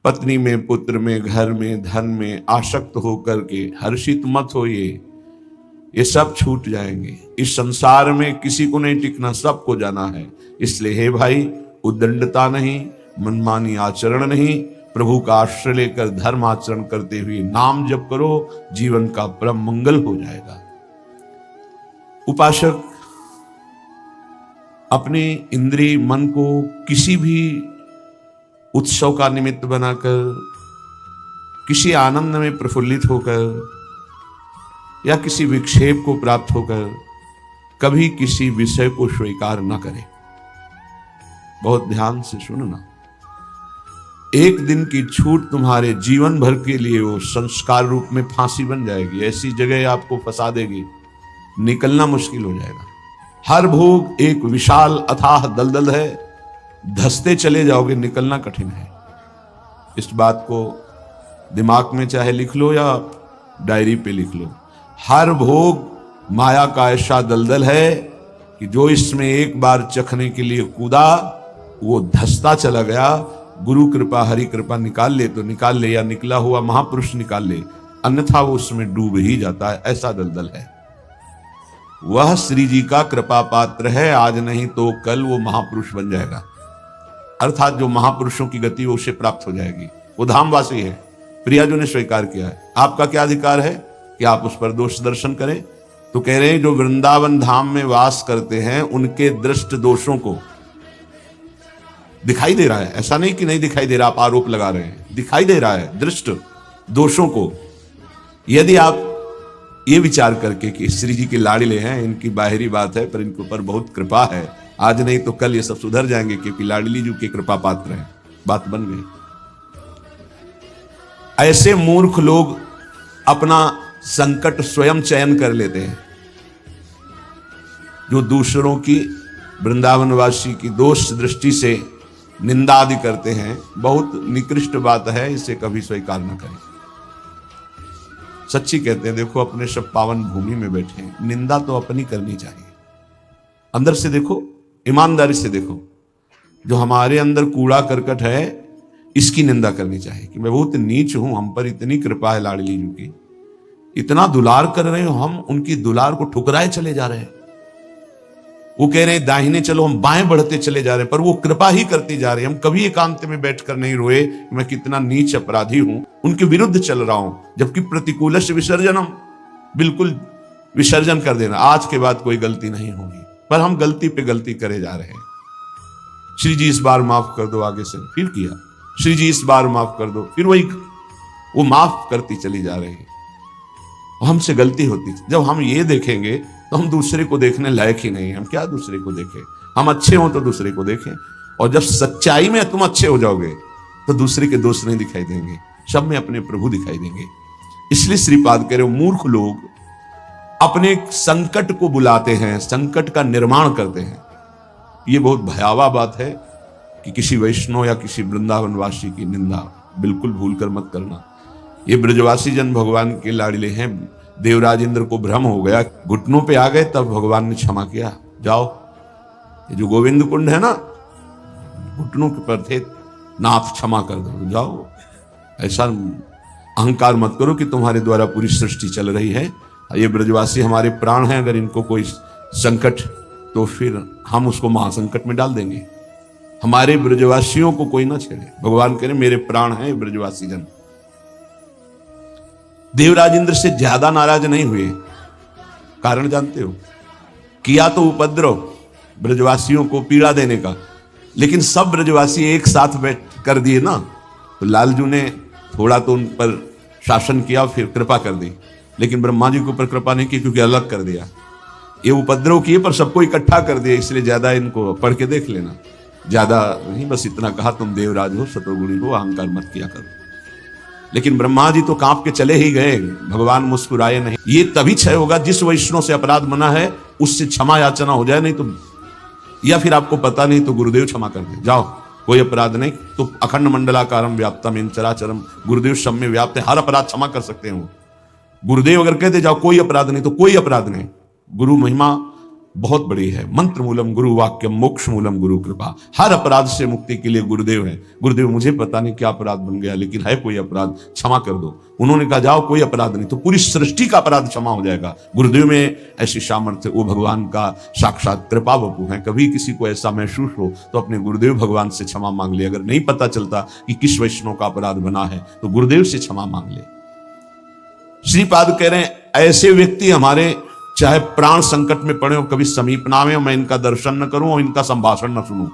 पत्नी में, पुत्र में, घर में, धन में आसक्त होकर के हर्षित मत होइए, ये सब छूट जाएंगे। इस संसार में किसी को नहीं टिकना, सबको जाना है। इसलिए हे भाई, उद्दंडता नहीं, मनमानी आचरण नहीं, प्रभु का आश्रय लेकर धर्म आचरण करते हुए नाम जप करो, जीवन का परम मंगल हो जाएगा। उपासक अपने इंद्रिय मन को किसी भी उत्सव का निमित्त बनाकर, किसी आनंद में प्रफुल्लित होकर या किसी विक्षेप को प्राप्त होकर कभी किसी विषय को स्वीकार न करे। बहुत ध्यान से सुनना, एक दिन की छूट तुम्हारे जीवन भर के लिए वो संस्कार रूप में फांसी बन जाएगी। ऐसी जगह आपको फंसा देगी, निकलना मुश्किल हो जाएगा। हर भोग एक विशाल अथाह दलदल है, धंसते चले जाओगे, निकलना कठिन है। इस बात को दिमाग में चाहे लिख लो या डायरी पे लिख लो। हर भोग माया का ऐसा दलदल है कि जो इसमें एक बार चखने के लिए कूदा वो धंसता चला गया। गुरु कृपा, हरि कृपा निकाल ले तो निकाल ले, या निकला हुआ महापुरुष निकाल ले, अन्यथा वो उसमें डूब ही जाता है। ऐसा दलदल है। वह श्री जी का कृपा पात्र है, आज नहीं तो कल वो महापुरुष बन जाएगा। अर्थात जो महापुरुषों की गति वो उसे प्राप्त हो जाएगी। वो धामवासी है, प्रियाजू ने स्वीकार किया है। आपका क्या अधिकार है कि आप उस पर दोष दर्शन करें? तो कह रहे हैं जो वृंदावन धाम में वास करते हैं उनके दृष्ट दोषों को दिखाई दे रहा है। ऐसा नहीं कि नहीं दिखाई दे रहा, आप आरोप लगा रहे हैं, दिखाई दे रहा है दृष्ट दोषों को। यदि आप ये विचार करके कि श्री जी के लाडले हैं, इनकी बाहरी बात है पर इनके ऊपर बहुत कृपा है, आज नहीं तो कल ये सब सुधर जाएंगे क्योंकि लाडली जी के कृपा पात्र हैं, बात बन गई। ऐसे मूर्ख लोग अपना संकट स्वयं चयन कर लेते हैं। जो दूसरों की, वृंदावनवासी की दोष दृष्टि से निंदा आदि करते हैं, बहुत निकृष्ट बात है, इसे कभी स्वीकार न करें। सच्ची कहते हैं, देखो अपने सब पावन भूमि में बैठे हैं, निंदा तो अपनी करनी चाहिए। अंदर से देखो, ईमानदारी से देखो, जो हमारे अंदर कूड़ा करकट है इसकी निंदा करनी चाहिए कि मैं बहुत नीच हूं, हम पर इतनी कृपा है लाडली जी की, इतना दुलार कर रहे हो, हम उनकी दुलार को ठुकराए चले जा रहे हैं। वो कह रहे हैं दाहिने चलो, हम बाएं बढ़ते चले जा रहे हैं, पर वो कृपा ही करती जा रही है। हम कभी एकांत में बैठकर नहीं रोए कि मैं कितना नीच अपराधी हूं, उनके विरुद्ध चल रहा हूं। जबकि प्रतिकूल से विसर्जनम, बिल्कुल विसर्जन कर देना, आज के बाद कोई गलती नहीं होगी, पर हम गलती पे गलती करे जा रहे हैं। श्री जी इस बार माफ कर दो, आगे से फिर किया, श्री जी इस बार माफ कर दो, फिर वही वो माफ करती चली जा रही है। हमसे गलती होती। जब हम ये देखेंगे तो हम दूसरे को देखने लायक ही नहीं। हम क्या दूसरे को देखें? हम अच्छे हों तो दूसरे को देखें, और जब सच्चाई में तुम अच्छे हो जाओगे तो दूसरे के दोष नहीं दिखाई देंगे, सब में अपने प्रभु दिखाई देंगे। इसलिए श्रीपाद कह रहे हो, मूर्ख लोग अपने संकट को बुलाते हैं, संकट का निर्माण करते हैं। ये बहुत भयावह बात है कि किसी वैष्णव या किसी वृंदावनवासी की निंदा बिल्कुल भूल कर मत करना। ये ब्रजवासी जन भगवान के लाडले हैं। देवराज इंद्र को भ्रम हो गया, घुटनों पे आ गए, तब भगवान ने क्षमा किया। जाओ, ये जो गोविंद कुंड है ना, घुटनों के पर थे, नाथ क्षमा कर दो, जाओ। ऐसा अहंकार मत करो कि तुम्हारे द्वारा पूरी सृष्टि चल रही है। ये ब्रजवासी हमारे प्राण हैं, अगर इनको कोई संकट तो फिर हम उसको महासंकट में डाल देंगे। हमारे ब्रजवासियों को कोई ना छेड़े। भगवान कह रहे मेरे प्राण हैं ब्रजवासी जन। देवराज इंद्र से ज्यादा नाराज नहीं हुए, कारण जानते हो? किया तो उपद्रव, ब्रजवासियों को पीड़ा देने का, लेकिन सब ब्रजवासी एक साथ बैठ कर दिए ना, तो लालजू ने थोड़ा तो उन पर शासन किया, फिर कृपा कर दी। लेकिन ब्रह्मा जी के ऊपर कृपा नहीं की, क्योंकि अलग कर दिया। ये उपद्रव किए पर सबको इकट्ठा कर दिया, इसलिए ज्यादा इनको पढ़ के देख लेना। ज्यादा नहीं, बस इतना कहा तुम देवराज हो, सतोगुणी हो, अहंकार मत किया करो। लेकिन ब्रह्मा जी तो कांप के चले ही गए, भगवान मुस्कुराए नहीं। ये तभी क्षय होगा जिस वैष्णव से अपराध मना है उससे क्षमा याचना हो जाए, नहीं तो, या फिर आपको पता नहीं तो गुरुदेव क्षमा कर दे, जाओ कोई अपराध नहीं। तो अखंड मंडलाकारम व्याप्तम इन चराचरम, गुरुदेव सब में व्याप्त है, हर अपराध क्षमा कर सकते हैं वो। गुरुदेव अगर कहते जाओ कोई अपराध नहीं, तो कोई अपराध नहीं। गुरु महिमा बहुत बड़ी है। मंत्र मूलम गुरु वाक्यम, मोक्ष मूलम गुरु कृपा। हर अपराध से मुक्ति के लिए गुरुदेव है। गुरुदेव मुझे पता नहीं क्या अपराध बन गया, लेकिन है कोई अपराध, क्षमा कर दो। उन्होंने कहा जाओ कोई अपराध नहीं, तो पूरी सृष्टि का अपराध क्षमा हो जाएगा। गुरुदेव में ऐसी सामर्थ्य, वो भगवान का साक्षात कृपा वपु है। कभी किसी को ऐसा महसूस हो तो अपने गुरुदेव भगवान से क्षमा मांग ले। अगर नहीं पता चलता कि किस वैष्णव का अपराध बना है तो गुरुदेव से क्षमा मांग ले। श्रीपाद कह रहे हैं ऐसे व्यक्ति हमारे चाहे प्राण संकट में पड़े हो, कभी समीप ना आवे, मैं इनका दर्शन न करूं और इनका संभाषण न सुनूं।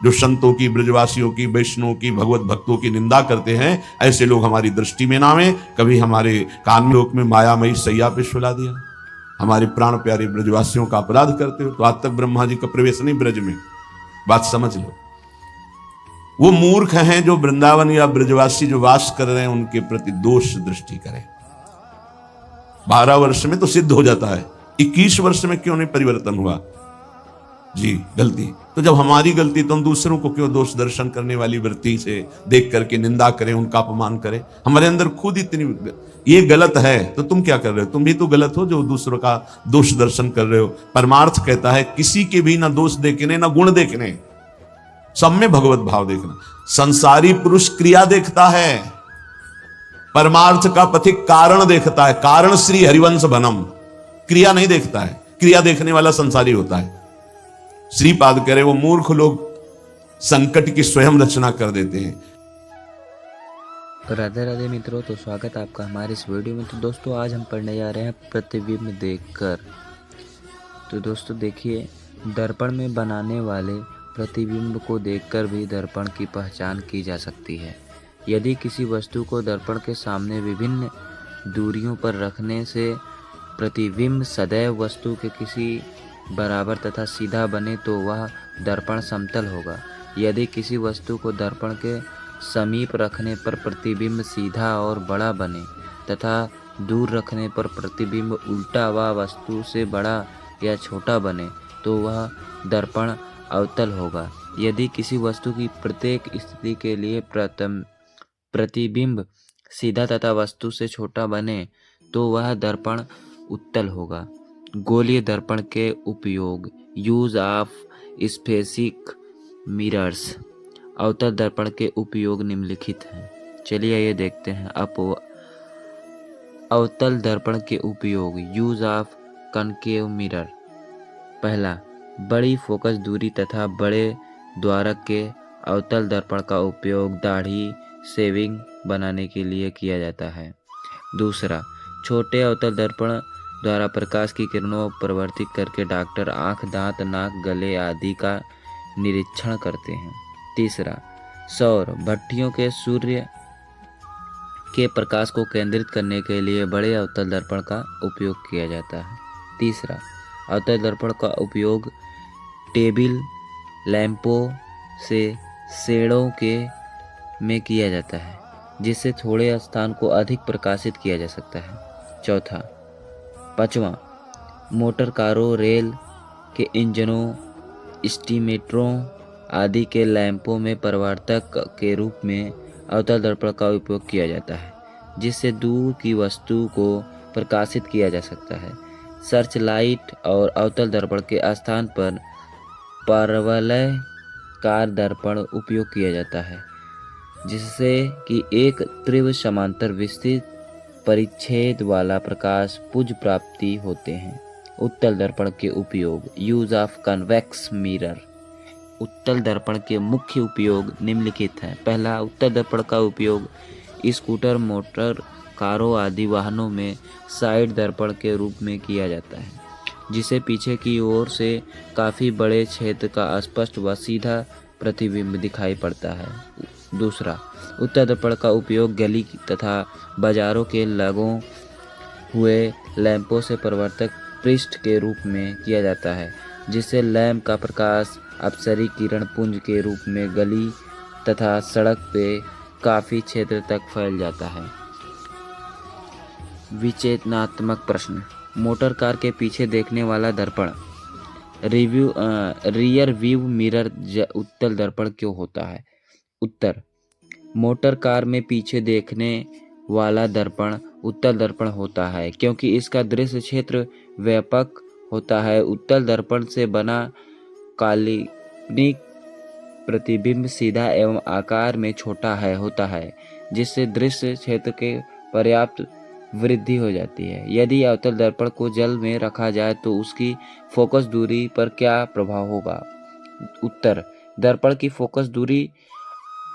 जो संतों की, ब्रजवासियों की, वैष्णवों की, भगवत भक्तों की निंदा करते हैं, ऐसे लोग हमारी दृष्टि में ना आवे। कभी हमारे कान में लोक में मायामयी सैया पे सुला दिया, हमारे प्राण प्यारे ब्रजवासियों का अपराध करते हो तो आज तक ब्रह्मा जी का प्रवेश नहीं ब्रज में। बात समझ लो। वो मूर्ख हैं जो वृंदावन या ब्रजवासी जो वास कर रहे हैं उनके प्रति दोष दृष्टि करें। 12 वर्ष में तो सिद्ध हो जाता है, 21 वर्ष में क्यों नहीं परिवर्तन हुआ जी? गलती तो जब हमारी गलती तो हम दूसरों को क्यों दोष दर्शन करने वाली वृत्ति से देख करके निंदा करें, उनका अपमान करें? हमारे अंदर खुद इतनी ये गलत है तो तुम क्या कर रहे हो? तुम भी तो गलत हो जो दूसरों का दोष दर्शन कर रहे हो। परमार्थ कहता है किसी के भी ना दोष देखने ना गुण देखने, सब में भगवत भाव देखना। संसारी पुरुष क्रिया देखता है, परमार्थ का पथिक कारण देखता है। कारण श्री हरिवंश बनम, क्रिया नहीं देखता है। क्रिया देखने वाला संसारी होता है। श्रीपाद कह रहे वो मूर्ख लोग संकट की स्वयं रचना कर देते हैं। राधे राधे मित्रों, तो स्वागत है आपका हमारे इस वीडियो में। तो दोस्तों आज हम पढ़ने जा रहे हैं प्रतिबिंब देखकर। तो दोस्तों देखिए, दर्पण में बनाने वाले प्रतिबिंब को देखकर भी दर्पण की पहचान की जा सकती है। यदि किसी वस्तु को दर्पण के सामने विभिन्न दूरियों पर रखने से प्रतिबिंब सदैव वस्तु के किसी बराबर तथा सीधा बने तो वह दर्पण समतल होगा। यदि किसी वस्तु को दर्पण के समीप रखने पर प्रतिबिंब सीधा और बड़ा बने तथा दूर रखने पर प्रतिबिंब उल्टा व वस्तु से बड़ा या छोटा बने तो वह दर्पण अवतल होगा। यदि किसी वस्तु की प्रत्येक स्थिति के लिए प्रतिबिंब सीधा तथा वस्तु से छोटा बने तो वह दर्पण उत्तल होगा। गोलीय दर्पण के उपयोग, यूज ऑफ स्फेरिक मिरर्स। अवतल दर्पण के उपयोग निम्नलिखित हैं। चलिए ये देखते हैं। अवतल दर्पण के उपयोग, यूज ऑफ कनकेव मिरर। पहला, बड़ी फोकस दूरी तथा बड़े द्वारक के अवतल दर्पण का उपयोग दाढ़ी शेविंग बनाने के लिए किया जाता है। दूसरा, छोटे अवतल दर्पण द्वारा प्रकाश की किरणों को परिवर्तित करके डॉक्टर आँख, दांत, नाक, गले आदि का निरीक्षण करते हैं। तीसरा, सौर भट्टियों के सूर्य के प्रकाश को केंद्रित करने के लिए बड़े अवतल दर्पण का उपयोग किया जाता है। तीसरा, अवतल दर्पण का उपयोग टेबल लैंपों से शेडों के में किया जाता है, जिससे थोड़े स्थान को अधिक प्रकाशित किया जा सकता है। चौथा, पांचवा, मोटर कारों, रेल के इंजनों, स्टीमेटरों आदि के लैंपों में परावर्तक के रूप में अवतल दर्पण का उपयोग किया जाता है, जिससे दूर की वस्तु को प्रकाशित किया जा सकता है। सर्च लाइट और अवतल दर्पण के स्थान पर परवलयकार दर्पण उपयोग किया जाता है, जिससे कि एक तीव्र समांतर विस्तृत परिच्छेद वाला प्रकाश पुंज प्राप्ति होते हैं। उत्तल दर्पण के उपयोग, यूज ऑफ कन्वेक्स मिरर। उत्तल दर्पण के मुख्य उपयोग निम्नलिखित हैं। पहला, उत्तल दर्पण का उपयोग स्कूटर, मोटर कारों आदि वाहनों में साइड दर्पण के रूप में किया जाता है, जिसे पीछे की ओर से काफ़ी बड़े क्षेत्र का स्पष्ट व सीधा प्रतिबिंब दिखाई पड़ता है। दूसरा, उत्तल दर्पण का उपयोग गली तथा बाजारों के लगो हुए लैंपों से परावर्तक पृष्ठ के रूप में किया जाता है, जिससे लैंप का प्रकाश अपसरी किरण पुंज के रूप में गली तथा सड़क पे काफ़ी क्षेत्र तक फैल जाता है। विचेतनात्मक प्रश्न। मोटर कार के पीछे देखने वाला दर्पण रियर व्यू मिरर उत्तल दर्पण क्यों होता है? उत्तर, मोटर कार में पीछे देखने वाला दर्पण उत्तल दर्पण होता है क्योंकि इसका दृश्य क्षेत्र व्यापक होता है। उत्तल दर्पण से बना काल्पनिक प्रतिबिंब सीधा एवं आकार में छोटा होता है, जिससे दृश्य क्षेत्र के पर्याप्त वृद्धि हो जाती है। यदि अवतल दर्पण को जल में रखा जाए तो उसकी फोकस दूरी पर क्या प्रभाव होगा? उत्तर: दर्पण की फोकस दूरी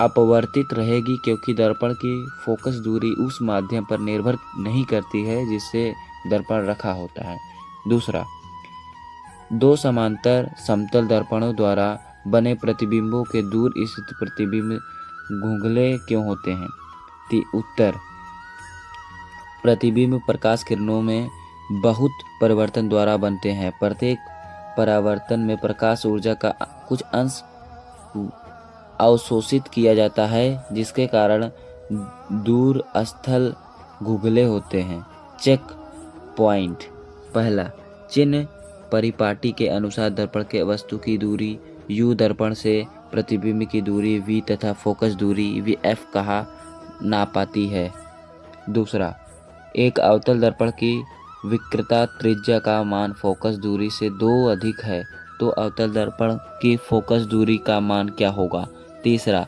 अपवर्तित रहेगी, क्योंकि दर्पण की फोकस दूरी उस माध्यम पर निर्भर नहीं करती है जिससे दर्पण रखा होता है। दूसरा, दो समांतर समतल दर्पणों द्वारा बने प्रतिबिंबों के दूर स्थित प्रतिबिंब घुंघले क्यों होते हैं? उत्तर: प्रतिबिंब प्रकाश किरणों में बहुत परिवर्तन द्वारा बनते हैं। प्रत्येक परावर्तन में प्रकाश ऊर्जा का कुछ अंश अवशोषित किया जाता है, जिसके कारण दूर स्थल घुंघले होते हैं। चेक पॉइंट: पहला, चिन्ह परिपाटी के अनुसार दर्पण के वस्तु की दूरी U दर्पण से प्रतिबिंब की दूरी V तथा फोकस दूरी VF कहा नापाती है। दूसरा, एक अवतल दर्पण की विकृता त्रिज्या का मान फोकस दूरी से 2 अधिक है तो अवतल दर्पण की फोकस दूरी का मान क्या होगा? तीसरा,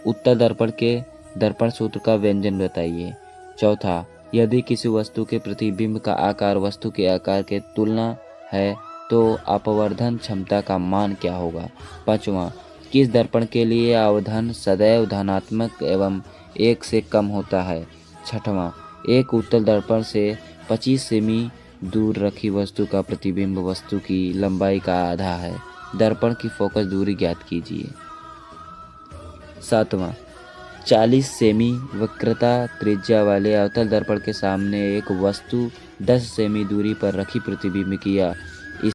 उत्तल दर्पण के दर्पण सूत्र का व्यंजन बताइए। चौथा, यदि किसी वस्तु के प्रतिबिंब का आकार वस्तु के आकार के तुलना है तो अपवर्धन क्षमता का मान क्या होगा? पांचवा, किस दर्पण के लिए अवधन सदैव धनात्मक एवं 1 से कम होता है? छठवां, एक उत्तल दर्पण से 25 सेमी दूर रखी वस्तु का प्रतिबिंब वस्तु की लंबाई का आधा है। दर्पण की फोकस दूरी ज्ञात कीजिए। सातवां, 40 सेमी वक्रता त्रिज्या वाले अवतल दर्पण के सामने एक वस्तु 10 सेमी दूरी पर रखी प्रतिबिंब की